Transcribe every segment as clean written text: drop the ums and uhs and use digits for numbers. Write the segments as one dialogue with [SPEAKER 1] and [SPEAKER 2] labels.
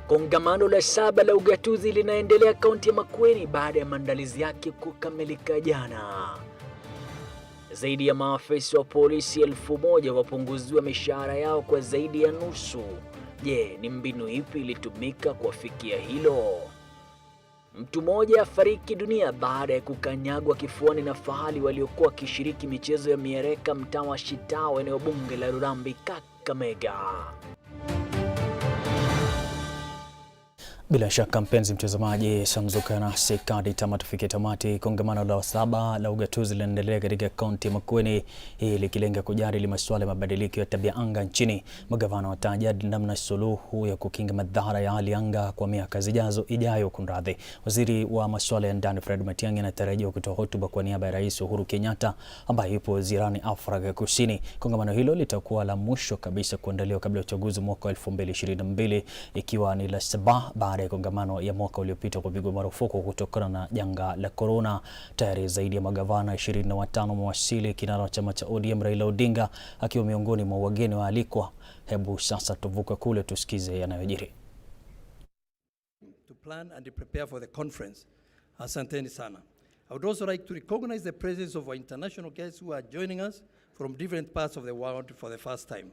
[SPEAKER 1] Kongamano la 7 la ugatuzi linaendelea kaunti ya Makueni baada ya maandalizi yake kukamilika jana. Zaidi ya maafisa wa polisi 1000 wapunguziwa mishahara yao kwa zaidi ya nusu. Je, ni mbinu ipi ilitumika kufikia hilo? Mtu mmoja afariki dunia baada ya kukanyagwa kifuani na fahali waliokuwa wakishiriki michezo ya miereka mtaa wa Shitao, eneo bunge la Rurambi, Kakamega.
[SPEAKER 2] Bila shaka mpenzi mtazamaji, sanzuka nasi hadi tufike tamati. Kongamano la 7 la ugatuzi linaendelea katika kaunti ya Makueni, hii likilenga kujadili masuala ya mabadiliko ya tabia anga nchini. Magavana watajadili namna suluhu ya kukinga madhara ya hali anga kwa miaka ijayo. Kunradhi, waziri wa masuala ya ndani Fred Matiang'i anatarajiwa kutoa hotuba kwa niaba ya Rais Uhuru Kenyatta ambaye yupo ziarani Afrika Kusini. Kongamano hilo litakuwa la mwisho kabisa kuandaliwa kabla ya uchaguzi mwaka 2022, ikiwa ni la 7 baada ya kongamano ya mwaka uliopita kupigwa marufuku kutokana na janga la corona. Tayari zaidi ya magavana 25 mwasili, kinara wa chama cha ODM Raila Odinga akiwa miongoni mwa wageni waalikwa. Hebu sasa tuvuke kule tusikize yanayojiri.
[SPEAKER 3] To plan and prepare for the conference. Asanteni sana. I would also like to recognize the presence of our international guests who are joining us from different parts of the world for the first time.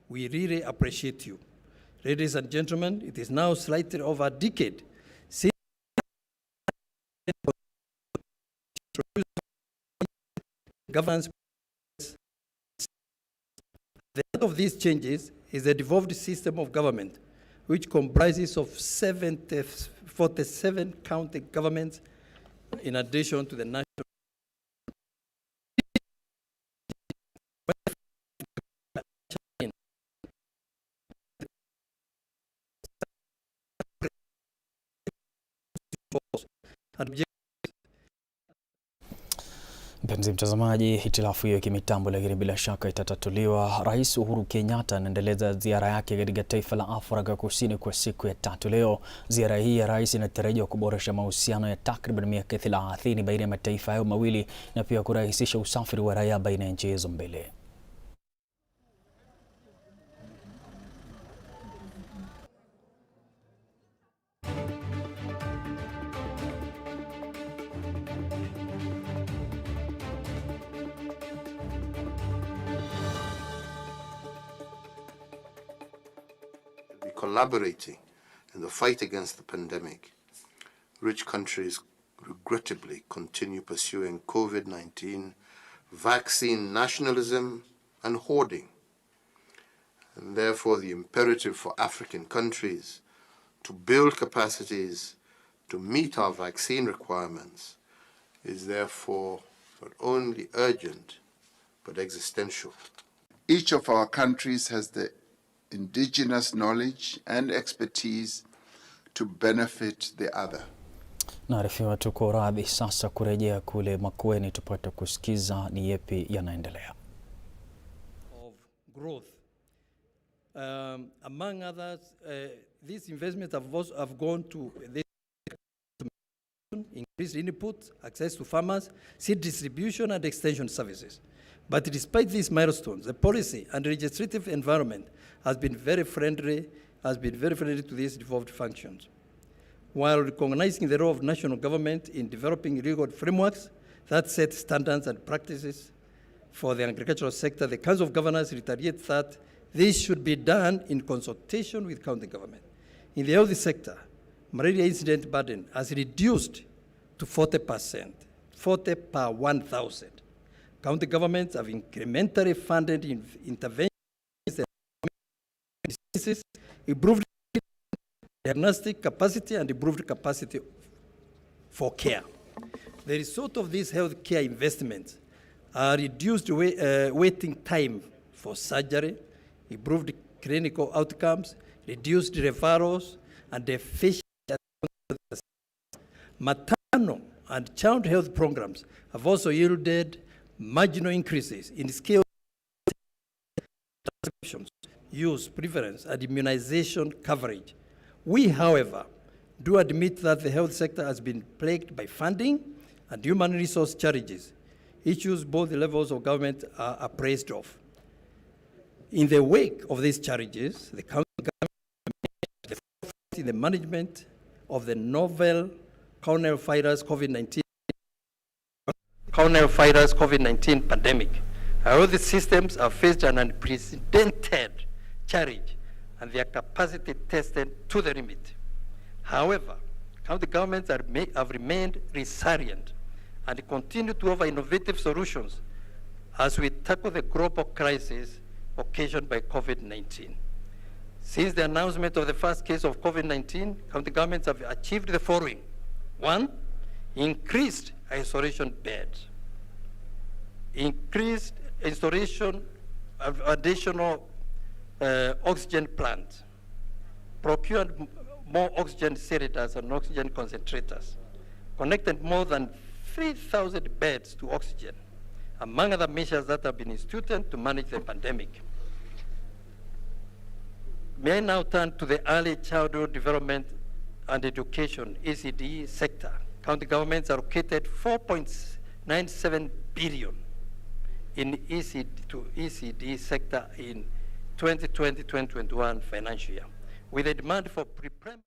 [SPEAKER 3] We really appreciate you. Ladies and gentlemen, it is now slightly over a decade since governance. The result of these changes is a devolved system of government, which comprises of 47 county governments in addition to the national.
[SPEAKER 2] Mpenzi mtazamaji, hitilafu hiyo kimitambo lakini bila shaka itatatuliwa. Rais Uhuru Kenyatta anaendeleza ziara yake katika taifa la Afrika Kusini kwa siku ya 3 leo. Ziara hii ya rais inatarajiwa kuboresha mahusiano ya takriban miaka 30 baina ya mataifa hayo mawili na pia kurahisisha usafiri wa raia baina ya nchi hizo mbili.
[SPEAKER 4] Collaborating in the fight against the pandemic, rich countries regrettably continue pursuing COVID-19 vaccine nationalism and hoarding. And therefore, the imperative for African countries to build capacities to meet our vaccine requirements is therefore not only urgent, but existential.
[SPEAKER 5] Each of our countries has the indigenous knowledge and expertise to benefit the other.
[SPEAKER 2] Naarifiwa tuko radhi sasa kurejea kule Makueni tupate kusikiza ni yepi yanaendelea.
[SPEAKER 3] Of growth. Among others, these investments have gone to increased input, access to farmers, seed distribution and extension services. But despite these milestones, the policy and legislative environment has been very friendly to these devolved functions. While recognizing the role of national government in developing legal frameworks that set standards and practices for the agricultural sector, the Council of Governors reiterates that this should be done in consultation with county government. In the health sector, malaria incident burden has reduced to 40%, 40 per 1,000. County governments have incrementally funded interventions and diseases, improved diagnostic capacity and improved capacity for care. The result of these healthcare investments are reduced waiting time for surgery, improved clinical outcomes, reduced referrals, and efficient maternal and child health programs have also yielded marginal increases in scale prescriptions, use, prevalence, and immunization coverage. We, however, do admit that the health sector has been plagued by funding and human resource challenges, issues both levels of government are appraised of. In the wake of these challenges, the county government in the management of the novel coronavirus COVID-19 pandemic. Our health systems are faced an unprecedented challenge and their capacity tested to the limit. However, county governments have remained resilient and continue to offer innovative solutions as we tackle the global crisis occasioned by COVID-19. Since the announcement of the first case of COVID-19, county governments have achieved the following. 1, increased isolation beds, increased installation of additional oxygen plants, procured more oxygen cylinders and oxygen concentrators, connected more than 3,000 beds to oxygen, among other measures that have been instituted to manage the pandemic. May I now turn to the early childhood development and education, ECD sector. County governments allocated 4.97 billion in ECD sector in 2020-2021 financial year, with a demand for pre-primary.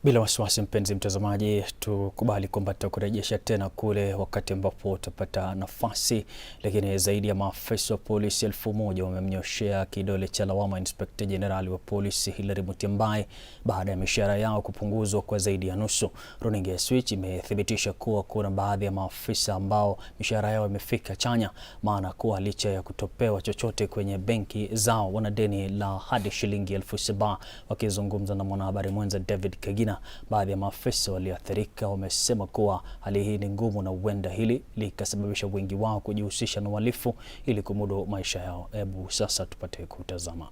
[SPEAKER 2] Bila wasiwasi mpenzi mtazamaji, tukubali kwamba tutakurejesha tena kule wakati ambapo utapata nafasi, lakini zaidi ya maafisa wa polisi 1000 wamemnyoshea kidole cha lawama Inspector General wa polisi Hilary Mutyambai baada ya mishahara yao kupunguzwa kwa zaidi ya nusu. Runinga ya Switch imethibitisha kuwa kuna baadhi ya maafisa ambao mishahara yao imefika chanya, maana kuwa licha ya kutopewa chochote kwenye benki zao wana deni la hadi shilingi 7,000. Wakizungumza na mwanahabari mwenza David Kagina, baadhi ya maafisa walioathirika wamesema kuwa hali hii ni ngumu na huenda hili likasababisha wengi wao kujihusisha na uhalifu ili kumudu maisha yao. Hebu sasa tupate kutazama.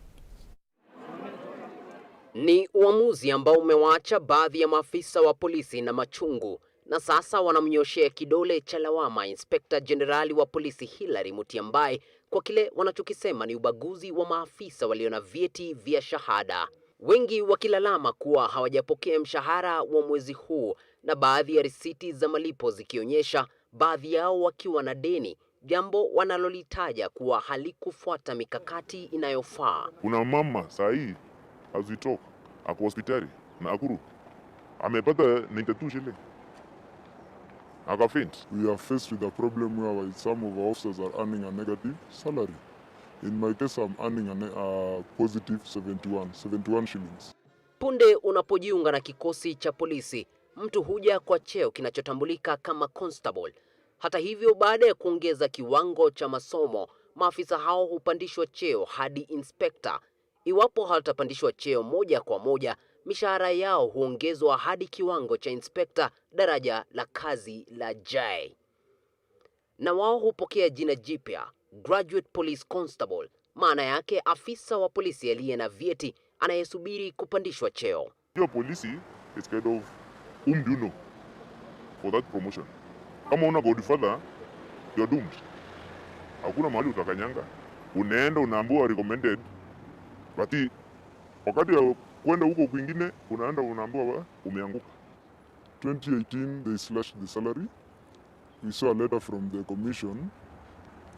[SPEAKER 6] Ni uamuzi ambao umewaacha baadhi ya maafisa wa polisi na machungu, na sasa wanamnyoshea kidole cha lawama Inspector General wa polisi Hilary Mutyambai kwa kile wanachokisema ni ubaguzi wa maafisa walio na vyeti vya shahada. Wengi wakilalama kuwa hawajapokea mshahara wa mwezi huu, na baadhi ya risiti za malipo zikionyesha baadhi yao wakiwa na deni, jambo wanalolitaja kuwa halikufuata mikakati inayofaa.
[SPEAKER 7] Kuna mama saa hii as we talk ako hospitali na Nakuru amepata 92 shilling akafaint.
[SPEAKER 8] We are faced with a problem where some of our officers are earning a negative salary. In my case, I'm earning a positive 71 shillings.
[SPEAKER 6] Punde unapojiunga na kikosi cha polisi, mtu huja kwa cheo kinachotambulika kama constable. Hata hivyo, baada ya kuongeza kiwango cha masomo, maafisa hao hupandishwa cheo hadi inspector. Iwapo hawatapandishwa cheo moja kwa moja, mishahara yao huongezwa hadi kiwango cha inspector, daraja la kazi la J. Na wao hupokea jina jipya, Graduate Police Constable, maana yake afisa wa polisi aliye na vyeti anayesubiri kupandishwa cheo.
[SPEAKER 7] Hiyo polisi is kind of do you know for that promotion. Kama una godfather, you're doomed. Hakuna mahali utakanyanga. Unaenda unaambiwa recommended, but wakati ya kwenda huko kwingine unaenda unaambiwa umeanguka.
[SPEAKER 8] 2018 they slashed the salary. We saw a letter from the commission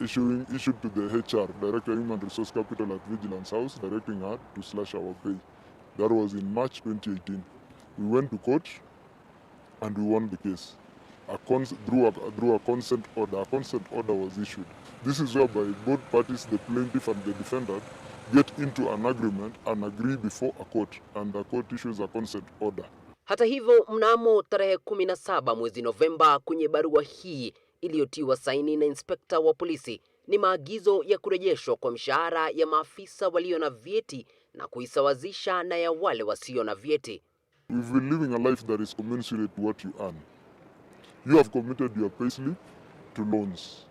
[SPEAKER 8] issued to the HR, Director of Human Resource Capital at Vigilance House, directing her to slash our pay. That was in March 2018. We went to court and we won the case. Through a consent order. A consent order was issued. This is whereby both parties, the plaintiff and the defendant, get into an agreement and agree before a court, and the court issues a consent order.
[SPEAKER 6] Hata hivyo, mnamo tarehe 17 mwezi Novemba, kwenye barua hii iliyotiwa saini na inspekta wa polisi, ni maagizo ya kurejeshwa kwa mshahara ya maafisa walio na vyeti na kuisawazisha na ya wale wasio na vyeti.
[SPEAKER 8] We've been living a life that is commensurate to what you earn. You have committed your payslip to loans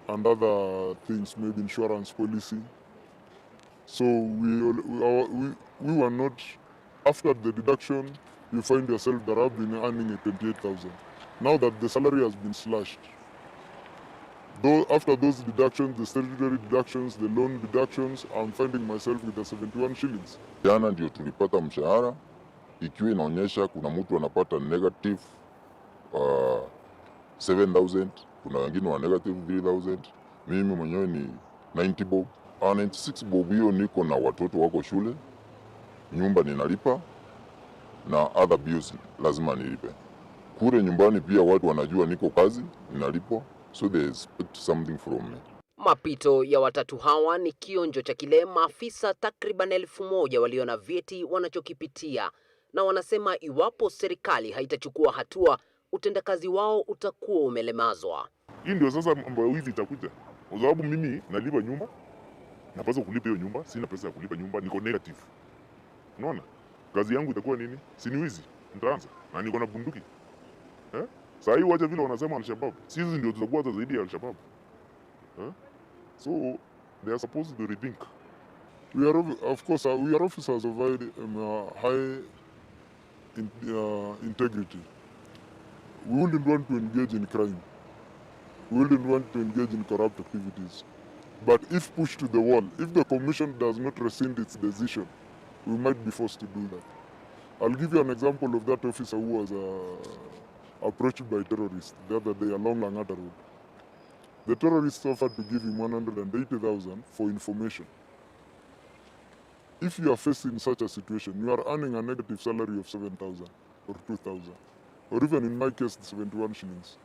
[SPEAKER 8] and other things, maybe insurance policy. So we were not, after the deduction, you find yourself that I've been earning 28,000. Now that the salary has been slashed, though after those deductions, the statutory deductions, the loan deductions, I'm finding myself with the 71 shillings.
[SPEAKER 9] Jana ndio tulipata mshahara ikiwa inaonyesha kuna mtu anapata negative 7,000, kuna wengine wa negative 3,000. Mimi mwenyewe ni 90 bob. 96 bob hiyo niko na watoto wako shule, nyumba ninalipa, na other bills lazima nilipe. Kule nyumbani pia watu wanajua niko kazi, ninalipwa, so they expect something from me.
[SPEAKER 6] Mapito ya watatu hawa ni kionjo cha kile maafisa takriban 1000 walio na vyeti wanachokipitia, na wanasema iwapo serikali haitachukua hatua, utendakazi wao utakuwa umelemazwa.
[SPEAKER 7] Hii ndio sasa mambo ya wizi itakuja. Kwa sababu mimi nalipa nyumba, napaswa kulipa hiyo nyumba, sina pesa ya kulipa nyumba, niko negative. Unaona? Kazi yangu itakuwa nini? Si ni wizi. Nitaanza. Na niko na bunduki. Sasa hii wacha vile wanasema Al-Shabaab. Sisi ndio tutakuwa zaidi ya Al-Shabaab. So they are supposed to rethink.
[SPEAKER 8] We are, of course, we are officers of high integrity. We wouldn't want to engage in crime. We wouldn't want to engage in corrupt activities. But if pushed to the wall, if the commission does not rescind its decision, we might be forced to do that. I'll give you an example of that officer who was approached by terrorists the other day along Langata Road. The terrorists offered to give him 180,000 for information. If you are faced in such a situation, you are earning a negative salary of 7,000 or 2,000, or even in my case, 71 shillings.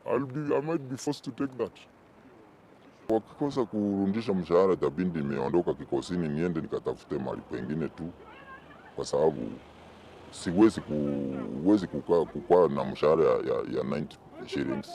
[SPEAKER 8] I might be forced to take that.
[SPEAKER 9] Wakikosa kurudisha mshahara tabindi nimeondoka kikosini niende nikatafute mahali pengine tu, kwa sababu siwezi kukaa na mshahara ya 90 shillings.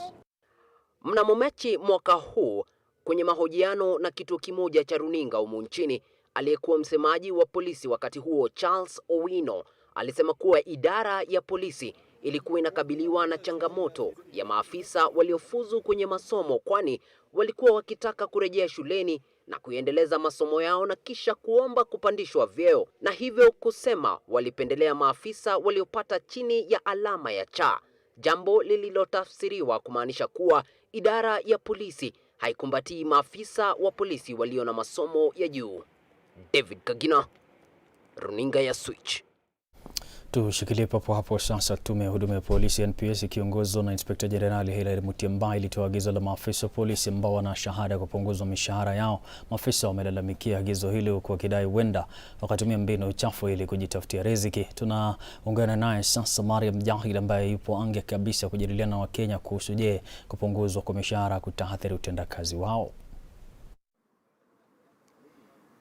[SPEAKER 6] Mnamo Machi mwaka huu, kwenye mahojiano na kituo kimoja cha runinga humu nchini, aliyekuwa msemaji wa polisi wakati huo Charles Owino alisema kuwa idara ya polisi ilikuwa inakabiliwa na changamoto ya maafisa waliofuzu kwenye masomo, kwani walikuwa wakitaka kurejea shuleni na kuendeleza masomo yao na kisha kuomba kupandishwa vyeo, na hivyo kusema walipendelea maafisa waliopata chini ya alama ya cha, jambo lililotafsiriwa kumaanisha kuwa idara ya polisi haikumbatii maafisa wa polisi walio na masomo ya juu. David Kagina, runinga ya Switch.
[SPEAKER 2] Tushikilie papo hapo sasa. Tume ya huduma ya polisi NPS ikiongozwa na Inspekta Jenerali Hilary Mutyambai ilitoa agizo la maafisa wa polisi ambao wana shahada kupunguzwa mishahara yao. Maafisa wamelalamikia agizo hili huku wakidai huenda wakatumia mbinu chafu ili kujitafutia riziki. Tunaungana naye sasa Mariam Jahil ambaye yupo ange kabisa kujadiliana na Wakenya kuhusu je, kupunguzwa kwa mishahara kutaathiri utendakazi wao.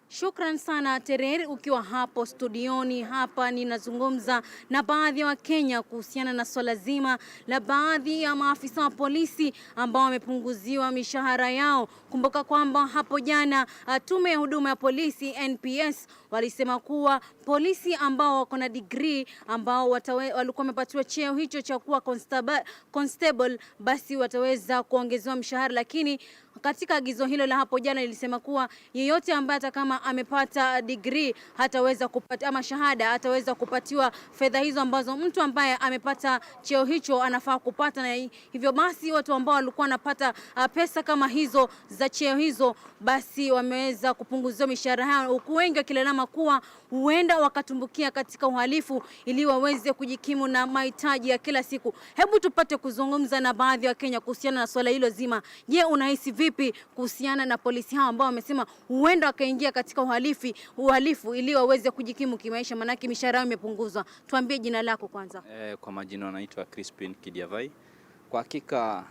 [SPEAKER 10] Shukran sana Terer, ukiwa hapo studioni. Hapa ninazungumza na baadhi ya Wakenya kuhusiana na swala zima la baadhi ya maafisa wa polisi ambao wamepunguziwa mishahara yao. Kumbuka kwamba hapo jana tume ya huduma ya polisi NPS walisema kuwa polisi ambao wako na degree ambao walikuwa wamepatiwa cheo hicho cha kuwa constable basi wataweza kuongezewa mshahara, lakini katika agizo hilo la hapo jana ilisema kuwa yeyote ambaye hata kama amepata degree hataweza kupata ama shahada hataweza kupatiwa fedha hizo ambazo mtu ambaye amepata cheo hicho anafaa kupata, na hivyo basi watu ambao walikuwa wanapata pesa kama hizo za cheo hizo basi wameweza kupunguziwa mishahara yao, huku wengi wakilalama kuwa huenda wakatumbukia katika uhalifu ili waweze kujikimu na mahitaji ya kila siku. Hebu tupate kuzungumza na baadhi ya Kenya kuhusiana na swala hilo zima. Je, unahisi vipi kuhusiana na polisi hao ambao wamesema huenda wakaingia katika uhalifu ili waweze kujikimu kimaisha, manake mishahara yao imepunguzwa? Tuambie jina lako kwanza.
[SPEAKER 11] Kwa majina naitwa Crispin Kidiavai. Kwa hakika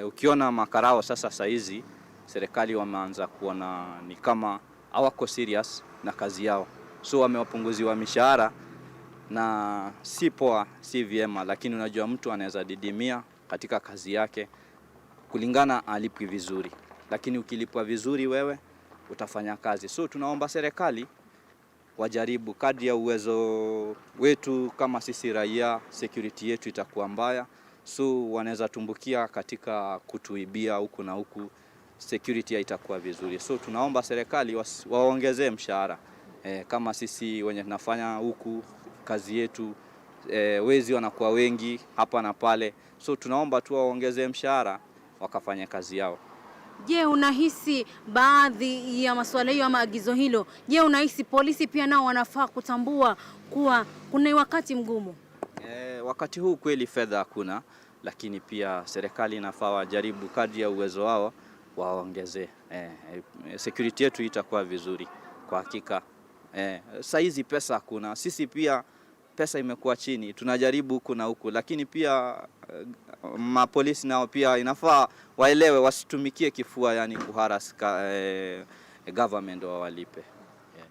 [SPEAKER 11] ukiona makarao sasa saizi serikali wameanza kuona ni kama hawako serious na kazi yao, so wamewapunguziwa mishahara na si poa, si vyema, lakini unajua mtu anaweza didimia katika kazi yake kulingana alipwi vizuri, lakini ukilipwa vizuri wewe utafanya kazi. So tunaomba serikali wajaribu kadri ya uwezo wetu, kama sisi raia security yetu itakuwa mbaya, so wanaweza tumbukia katika kutuibia huku na huku, security itakuwa vizuri. So tunaomba serikali waongezee mshahara. Kama sisi wenye tunafanya huku kazi yetu wezi wanakuwa wengi hapa na pale, so tunaomba tu waongezee mshahara wakafanya kazi yao.
[SPEAKER 10] Je, unahisi baadhi ya masuala hiyo ama agizo hilo, je, unahisi polisi pia nao wanafaa kutambua kuwa kuna wakati mgumu?
[SPEAKER 11] Wakati huu kweli fedha hakuna, lakini pia serikali inafaa wajaribu kadri ya uwezo wao waongezee. Security yetu itakuwa vizuri kwa hakika. Saizi pesa kuna, sisi pia pesa imekuwa chini, tunajaribu huku na huku, lakini pia mapolisi nao pia inafaa waelewe, wasitumikie kifua, yani kuharas government wawalipe.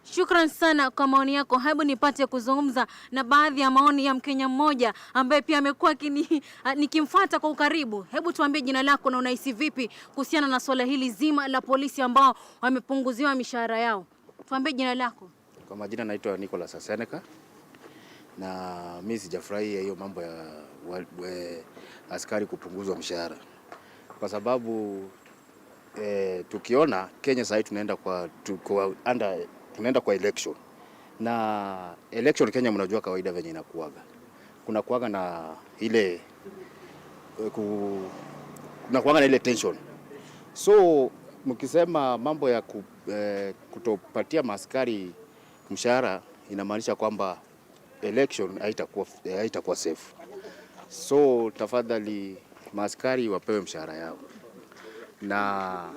[SPEAKER 10] Shukran sana kwa maoni yako. Hebu nipate kuzungumza na baadhi ya maoni ya Mkenya mmoja ambaye pia amekuwa nikimfuata kwa ukaribu. Hebu tuambie jina lako na unahisi vipi kuhusiana na swala hili zima la polisi ambao wamepunguziwa mishahara yao. Tuambie jina lako.
[SPEAKER 12] Kwa majina naitwa Nicholas Aseneka, na mimi sijafurahia hiyo mambo ya askari kupunguzwa mshahara, kwa sababu tukiona Kenya sasa tunaenda kwa election, na election Kenya mnajua kawaida venye inakuaga, kuna kuaga na ile tension. So mkisema mambo ya kutopatia maskari mshahara, inamaanisha kwamba election haitakuwa safe. So tafadhali maskari wapewe mshahara yao, na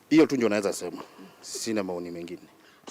[SPEAKER 12] hiyo tu ndio naweza sema, sina maoni mengine.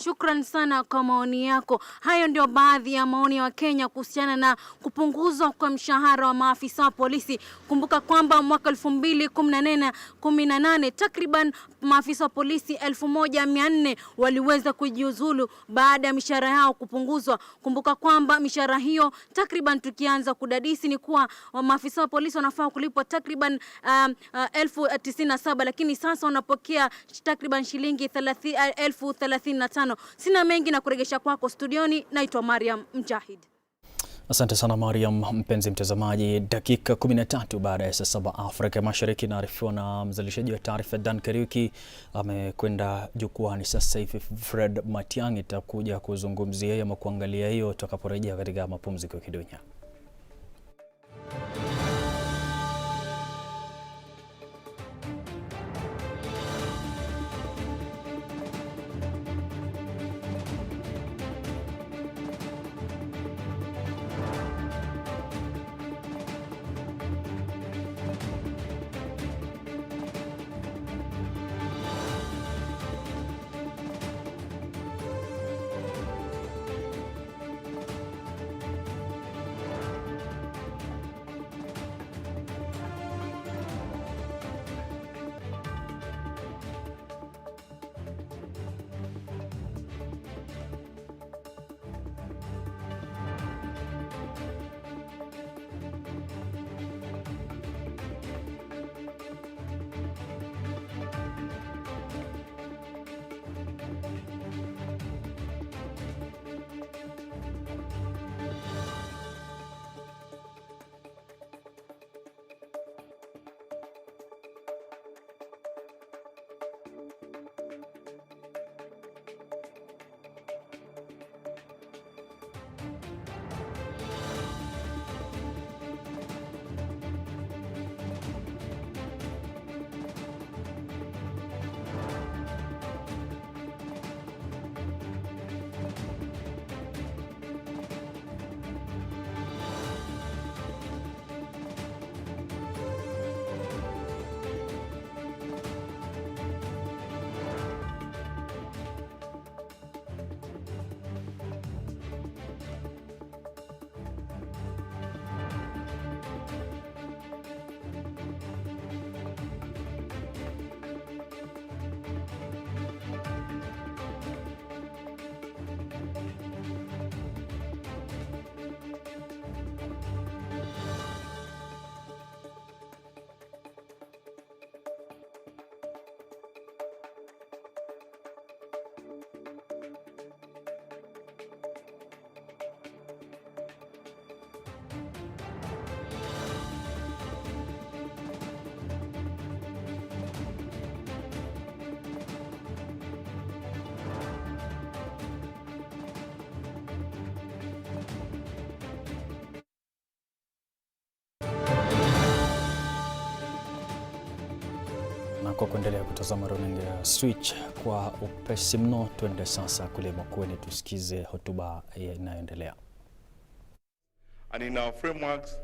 [SPEAKER 10] Shukran sana kwa maoni yako. Hayo ndio baadhi ya maoni ya Wakenya kuhusiana na kupunguzwa kwa mshahara wa maafisa wa polisi. Kumbuka kwamba mwaka 2018 takriban maafisa wa polisi 1400 waliweza kujiuzulu baada ya mishahara yao kupunguzwa. Kumbuka kwamba mishahara hiyo takriban, tukianza kudadisi, ni kuwa maafisa wa polisi wanafaa kulipwa takriban 1097, lakini sasa wanapokea takriban shilingi 1035. Sina mengi na kuregesha kwako studioni. Naitwa Mariam Mjahid.
[SPEAKER 2] Asante sana Mariam. Mpenzi mtazamaji, dakika 13 baada ya saa 7 Afrika Mashariki, naarifiwa na mzalishaji wa taarifa Dan Kariuki amekwenda jukwani sasa hivi. Fred Matiang'i itakuja kuzungumzia ama kuangalia hiyo tutakaporejea katika mapumziko kidogo. Kwa kuendelea kutazama runinga ya Switch kwa upesi mno, tuende sasa kule Makueni tusikize hotuba inayoendelea.
[SPEAKER 13] And in our frameworks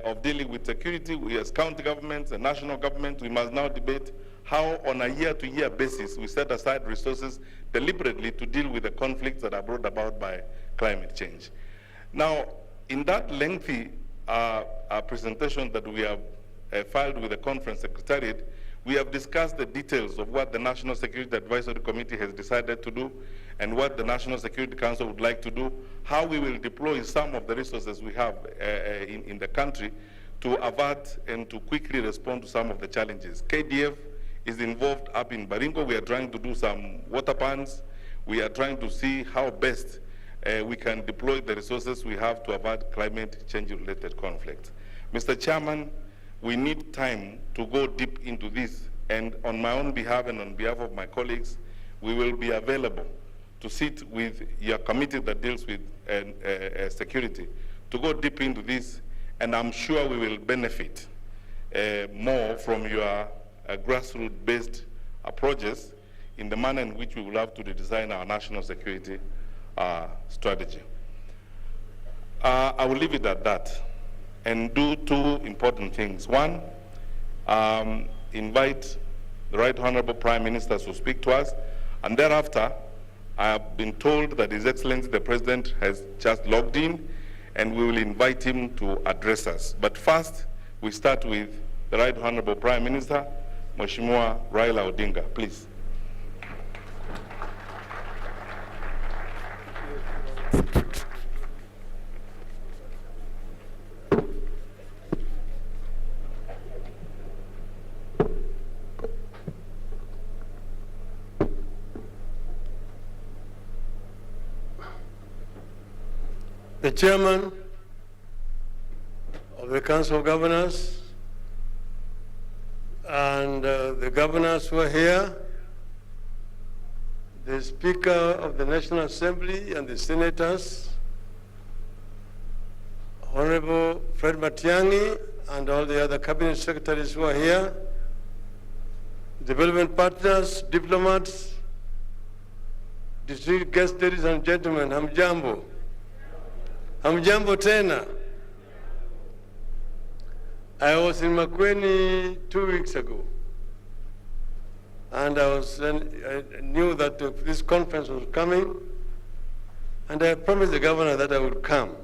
[SPEAKER 13] of dealing with security, we as county governments and national government, we must now debate how on a year-to-year basis we set aside resources deliberately to deal with the conflicts that are brought about by climate change. Now, in that lengthy presentation that we have filed with the Conference Secretariat, we have discussed the details of what the National Security Advisory Committee has decided to do and what the National Security Council would like to do, how we will deploy some of the resources we have in the country to avert and to quickly respond to some of the challenges. KDF is involved up in Baringo. We are trying to do some water pans. We are trying to see how best we can deploy the resources we have to avert climate change-related conflicts. Mr. Chairman, we need time to go deep into this, and on my own behalf and on behalf of my colleagues, we will be available to sit with your committee that deals with security, to go deep into this, and I'm sure we will benefit more from your grassroots-based approaches in the manner in which we will have to redesign our national security strategy. I will leave it at that and do two important things. One, invite the Right Honorable Prime Minister to speak to us, and thereafter, I have been told that His Excellency the President has just logged in, and we will invite him to address us. But first, we start with the Right Honorable Prime Minister, Mheshimiwa Raila Odinga, please.
[SPEAKER 14] The Chairman of the Council of Governors and the governors who are here, the Speaker of the National Assembly and the senators, Honorable Fred Matiang'i and all the other cabinet secretaries who are here, development partners, diplomats, distinguished guests, ladies and gentlemen, hamjambo. Hamjambo tena. I was in Makueni 2 weeks ago, and I knew that this conference was coming, and I promised the governor that I would come,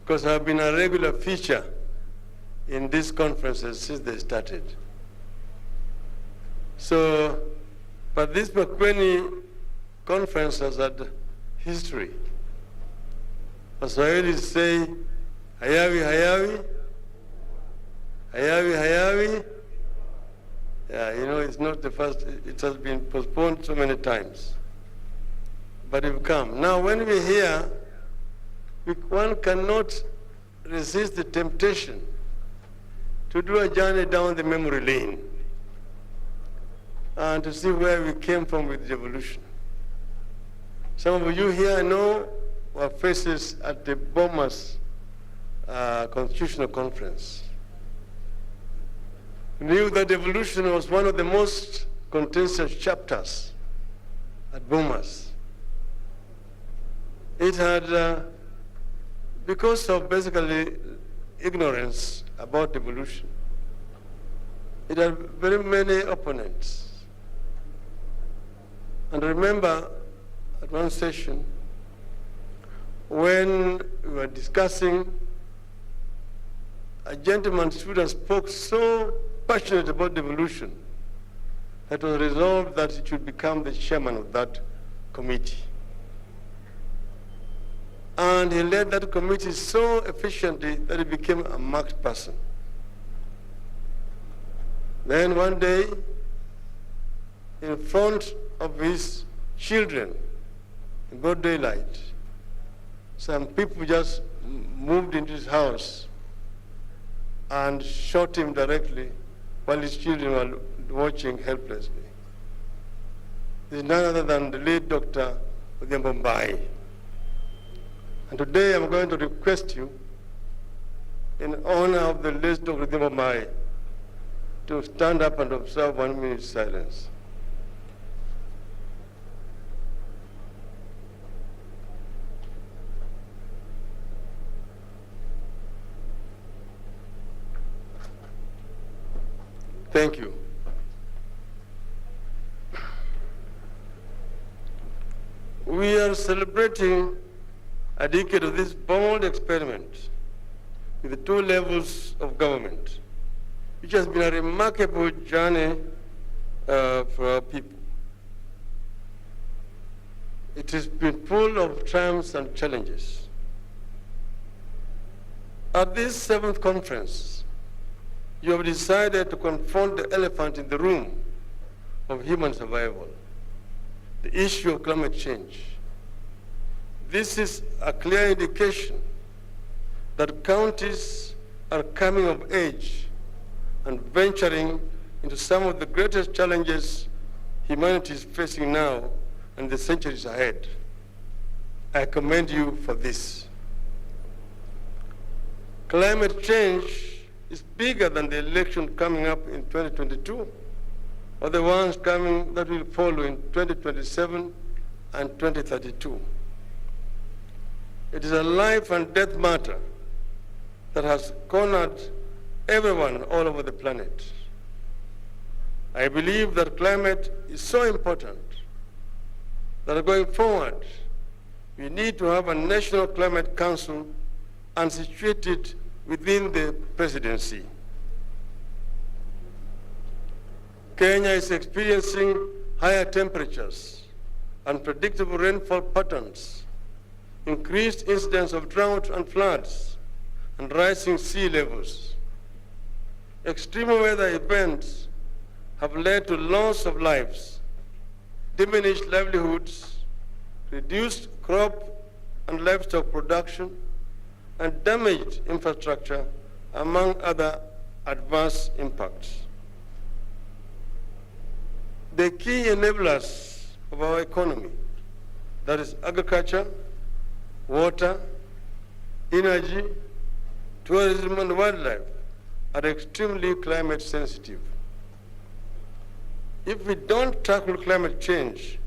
[SPEAKER 14] because I've been a regular feature in these conferences since they started. So, but this Makueni conference has had history. Waswahili say, hayawi, hayawi, hayawi, hayawi. Yeah, you know, it's not the first, it has been postponed so many times. But it will come. Now, when we're here, one cannot resist the temptation to do a journey down the memory lane and to see where we came from with the evolution. Some of you here know our faces at the Bomas Constitutional Conference. We knew that evolution was one of the most contentious chapters at Bomas. It had, because of basically ignorance about evolution, it had very many opponents. And remember, at one session, when we were discussing, a gentleman stood and spoke so passionate about devolution that it was resolved that he should become the chairman of that committee. And he led that committee so efficiently that he became a marked person. Then one day, in front of his children, in broad daylight, some people just moved into his house and shot him directly while his children were watching helplessly. This is none other than the late Dr. Odhiambo. And today I'm going to request you, in honor of the late Dr. Odhiambo, to stand up and observe 1 minute silence. Thank you. We are celebrating a decade of this bold experiment with the 2 levels of government, which has been a remarkable journey for our people. It has been full of triumphs and challenges. At this 7th conference, you have decided to confront the elephant in the room of human survival, the issue of climate change. This is a clear indication that counties are coming of age and venturing into some of the greatest challenges humanity is facing now and the centuries ahead. I commend you for this. Climate change is bigger than the election coming up in 2022 or the ones coming that will follow in 2027 and 2032. It is a life and death matter that has cornered everyone all over the planet. I believe that climate is so important that going forward, we need to have a National Climate Council and situate it within the presidency. Kenya is experiencing higher temperatures, unpredictable rainfall patterns, increased incidence of drought and floods, and rising sea levels. Extreme weather events have led to loss of lives, diminished livelihoods, reduced crop and livestock production, and damaged infrastructure, among other adverse impacts. The key enablers of our economy, that is agriculture, water, energy, tourism, and wildlife, are extremely climate sensitive. If we don't tackle climate change,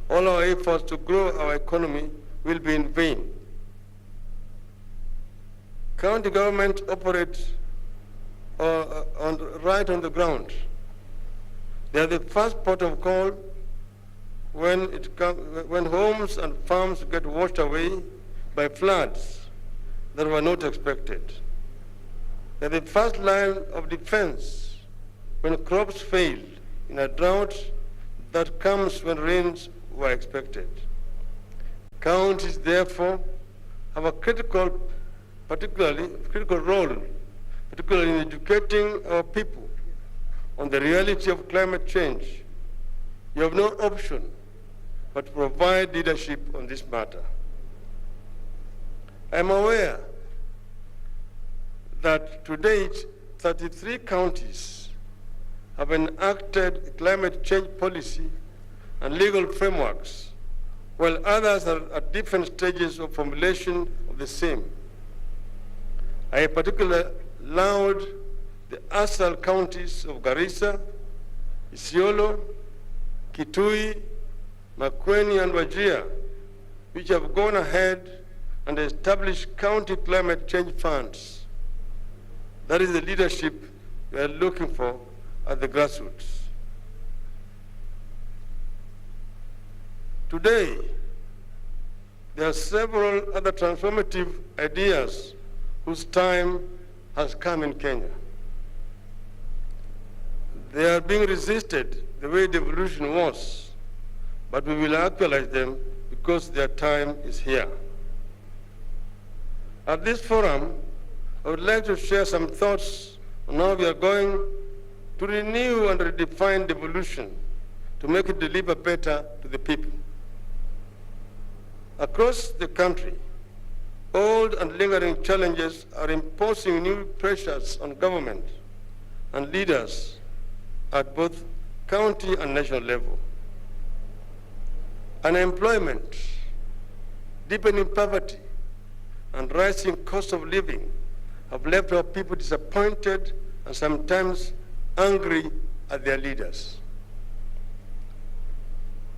[SPEAKER 14] all our efforts to grow our economy will be in vain. County government operates right on the ground. They are the first port of call when homes and farms get washed away by floods that were not expected. They are the first line of defense when crops fail in a drought that comes when rains were expected. Counties, therefore, have a critical role, particularly in educating our people on the reality of climate change. You have no option but to provide leadership on this matter. I am aware that to date, 33 counties have enacted climate change policy and legal frameworks, while others are at different stages of formulation of the same. I particularly laud the ASAL counties of Garissa, Isiolo, Kitui, Makueni, and Wajir, which have gone ahead and established county climate change funds. That is the leadership we are looking for at the grassroots. Today, there are several other transformative ideas whose time has come in Kenya. They are being resisted the way the evolution was, but we will actualize them because their time is here. At this forum, I would like to share some thoughts on how we are going to renew and redefine devolution to make it deliver better to the people. Across the country, old and lingering challenges are imposing new pressures on government and leaders at both county and national level. Unemployment, deepening poverty, and rising cost of living have left our people disappointed and sometimes angry at their leaders.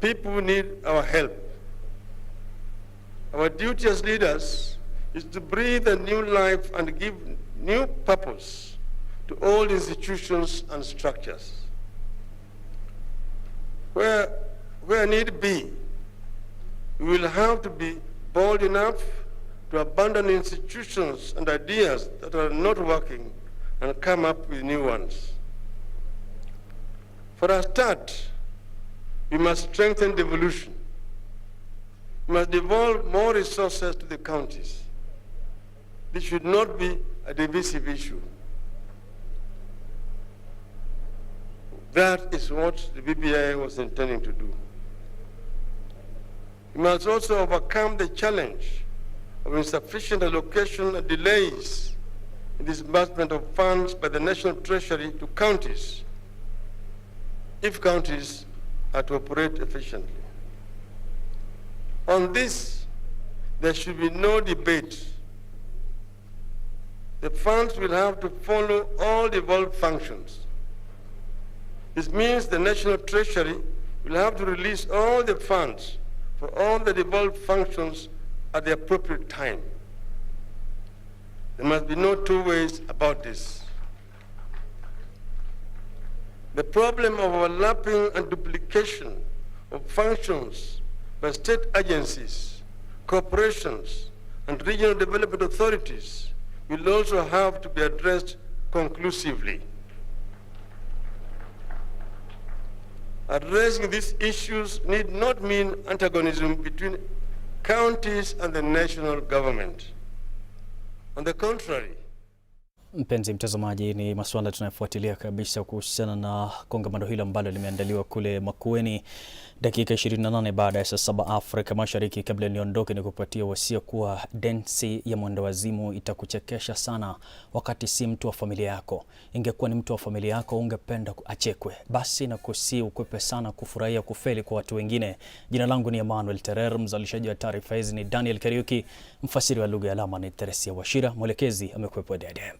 [SPEAKER 14] People need our help. Our duty as leaders is to breathe a new life and give new purpose to all institutions and structures. Where need be, we will have to be bold enough to abandon institutions and ideas that are not working and come up with new ones. For a start, we must strengthen devolution. We must devolve more resources to the counties. This should not be a divisive issue. That is what the BBI was intending to do. We must also overcome the challenge of insufficient allocation and delays in disbursement of funds by the National Treasury to counties, if counties are to operate efficiently. On this, there should be no debate. The funds will have to follow all devolved functions. This means the National Treasury will have to release all the funds for all the devolved functions at the appropriate time. There must be no two ways about this. The problem of overlapping and duplication of functions by state agencies, corporations, and regional development authorities will also have to be addressed conclusively. Addressing these issues need not mean antagonism between counties and the national government. On the contrary,
[SPEAKER 2] Mpenzi mtazamaji, ni masuala tunayofuatilia kabisa kuhusiana na kongamano hilo ambalo limeandaliwa kule Makueni dakika 28 baada ya saa 7 Afrika Mashariki. Kabla niondoke ni kupatia wasia kuwa densi ya mwendawazimu itakuchekesha sana wakati si mtu wa familia yako. Ingekuwa ni mtu wa familia yako ungependa achekwe. Basi na kusi ukwepe sana kufurahia kufeli kwa watu wengine. Jina langu ni Emmanuel Terer, mzalishaji wa taarifa hizi ni Daniel Kariuki, mfasiri wa lugha ya alama ni Teresia Washira, mwelekezi amekwepo Dede.